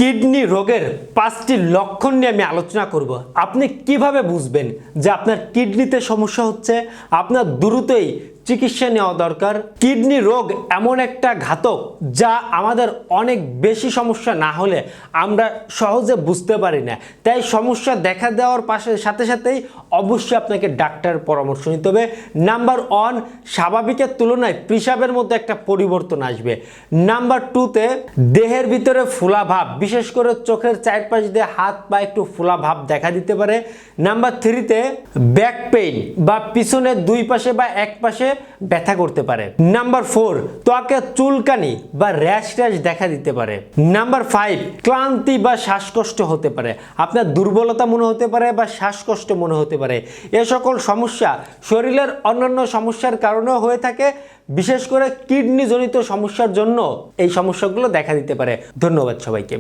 Kidney রোগের 5টি লক্ষণ নিয়ে আমি আলোচনা করব। আপনি কিভাবে বুঝবেন যে আপনার কিডনিতে সমস্যা হচ্ছে? আপনার দ্রুতই চিকিৎসা নেওয়া দরকার। কিডনি রোগ এমন একটা ঘাতক যা আমাদের অনেক বেশি সমস্যা না হলে আমরা সহজে বুঝতে পারি না। তাই সমস্যা দেখা দেওয়ার সাথে সাথেই অবশ্যই আপনাকে ডাক্তারের পরামর্শ নিতে হবে। নাম্বার 1, স্বাভাবিকের তুলনায় পেশাবের মধ্যে একটা পরিবর্তন আসবে। নাম্বার 2তে দেহের ভিতরে ফোলা ভাব, বিশেষ করে চোখের চারপাশ দিয়ে হাত পা একটু ফোলা ভাব দেখা দিতে পারে। নাম্বার 3তে ব্যাক পেইন বা পিছনের দুই পাশে বা এক পাশে ব্যথা করতে পারে। নাম্বার 4, ত্বকে চুলকানি বা র্যাশ দেখা দিতে পারে। নাম্বার 5, ক্লান্তি বা শ্বাসকষ্ট হতে পারে। আপনার দুর্বলতা মনে হতে পারে বা শ্বাসকষ্ট মনে হতে পারে। এ সকল সমস্যা শরীরের অন্যান্য সমস্যার কারণেও হয়ে থাকে। বিশেষ করে কিডনি জনিত সমস্যার জন্য এই সমস্যাগুলো দেখা দিতে পারে। ধন্যবাদ সবাইকে।